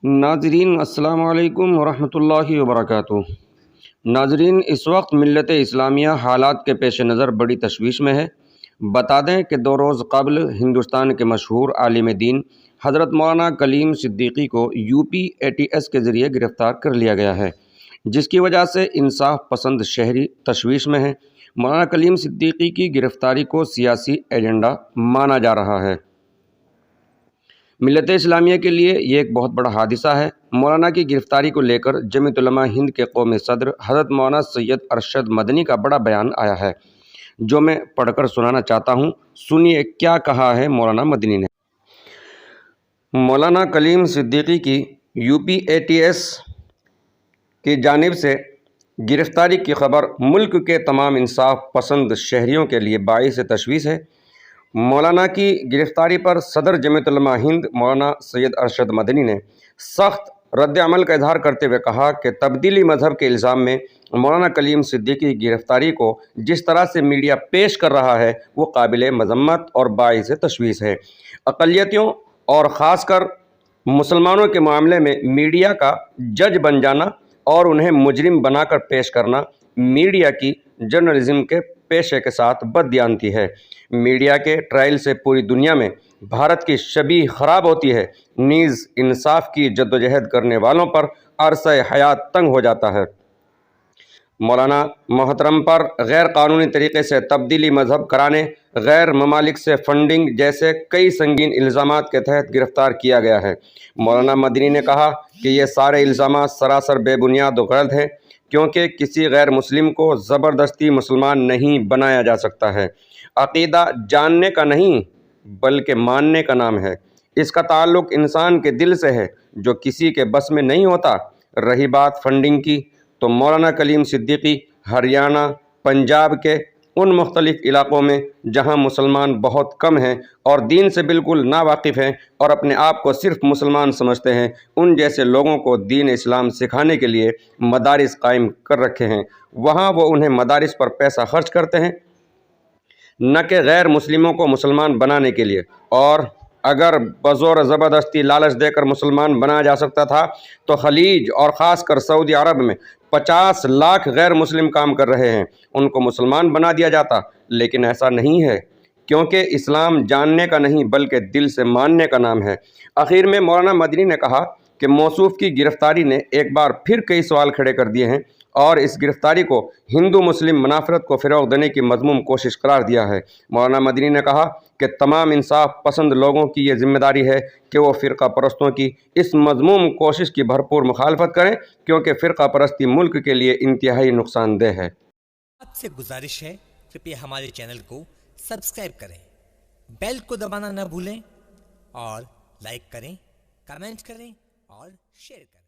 ناظرین السلام علیکم ورحمۃ اللہ وبرکاتہ۔ ناظرین، اس وقت ملت اسلامیہ حالات کے پیش نظر بڑی تشویش میں ہے۔ بتا دیں کہ 2 روز قبل ہندوستان کے مشہور عالم دین حضرت مولانا کلیم صدیقی کو UP ATS کے ذریعے گرفتار کر لیا گیا ہے، جس کی وجہ سے انصاف پسند شہری تشویش میں ہیں۔ مولانا کلیم صدیقی کی گرفتاری کو سیاسی ایجنڈا مانا جا رہا ہے۔ ملت اسلامیہ کے لیے یہ ایک بہت بڑا حادثہ ہے۔ مولانا کی گرفتاری کو لے کر جمعیت علماء ہند کے قومی صدر حضرت مولانا سید ارشد مدنی کا بڑا بیان آیا ہے، جو میں پڑھ کر سنانا چاہتا ہوں۔ سنیے کیا کہا ہے مولانا مدنی نے۔ مولانا کلیم صدیقی کی UP ATS کی جانب سے گرفتاری کی خبر ملک کے تمام انصاف پسند شہریوں کے لیے باعث تشویش ہے۔ مولانا کی گرفتاری پر صدر جمعیت علماء ہند مولانا سید ارشد مدنی نے سخت رد عمل کا اظہار کرتے ہوئے کہا کہ تبدیلی مذہب کے الزام میں مولانا کلیم صدیقی کی گرفتاری کو جس طرح سے میڈیا پیش کر رہا ہے وہ قابل مذمت اور باعث تشویش ہے۔ اقلیتوں اور خاص کر مسلمانوں کے معاملے میں میڈیا کا جج بن جانا اور انہیں مجرم بنا کر پیش کرنا میڈیا کی جرنلزم کے پیشے کے ساتھ بددیانتی ہے۔ میڈیا کے ٹرائل سے پوری دنیا میں بھارت کی شبیہ خراب ہوتی ہے، نیز انصاف کی جدوجہد کرنے والوں پر عرصہ حیات تنگ ہو جاتا ہے۔ مولانا محترم پر غیر قانونی طریقے سے تبدیلی مذہب کرانے، غیر ممالک سے فنڈنگ جیسے کئی سنگین الزامات کے تحت گرفتار کیا گیا ہے۔ مولانا مدنی نے کہا کہ یہ سارے الزامات سراسر بے بنیاد و غلط ہیں، کیونکہ کسی غیر مسلم کو زبردستی مسلمان نہیں بنایا جا سکتا ہے۔ عقیدہ جاننے کا نہیں بلکہ ماننے کا نام ہے۔ اس کا تعلق انسان کے دل سے ہے، جو کسی کے بس میں نہیں ہوتا۔ رہی بات فنڈنگ کی، تو مولانا کلیم صدیقی ہریانہ، پنجاب کے ان مختلف علاقوں میں جہاں مسلمان بہت کم ہیں اور دین سے بالکل ناواقف ہیں اور اپنے آپ کو صرف مسلمان سمجھتے ہیں، ان جیسے لوگوں کو دین اسلام سکھانے کے لیے مدارس قائم کر رکھے ہیں۔ وہاں وہ انہیں مدارس پر پیسہ خرچ کرتے ہیں، نہ کہ غیر مسلموں کو مسلمان بنانے کے لیے۔ اور اگر بزور زبردستی لالچ دے کر مسلمان بنایا جا سکتا تھا تو خلیج اور خاص کر سعودی عرب میں 50 لاکھ غیر مسلم کام کر رہے ہیں، ان کو مسلمان بنا دیا جاتا۔ لیکن ایسا نہیں ہے، کیونکہ اسلام جاننے کا نہیں بلکہ دل سے ماننے کا نام ہے۔ آخر میں مولانا مدنی نے کہا کہ موصوف کی گرفتاری نے ایک بار پھر کئی سوال کھڑے کر دیے ہیں اور اس گرفتاری کو ہندو مسلم منافرت کو فروغ دینے کی مذموم کوشش قرار دیا ہے۔ مولانا مدنی نے کہا کہ تمام انصاف پسند لوگوں کی یہ ذمہ داری ہے کہ وہ فرقہ پرستوں کی اس مذموم کوشش کی بھرپور مخالفت کریں، کیونکہ فرقہ پرستی ملک کے لیے انتہائی نقصان دہ ہے۔ آپ سے گزارش ہے، کرپیا ہمارے چینل کو سبسکرائب کریں، بیل کو دبانا نہ بھولیں اور لائک کریں، کمنٹ کریں اور شیئر کریں۔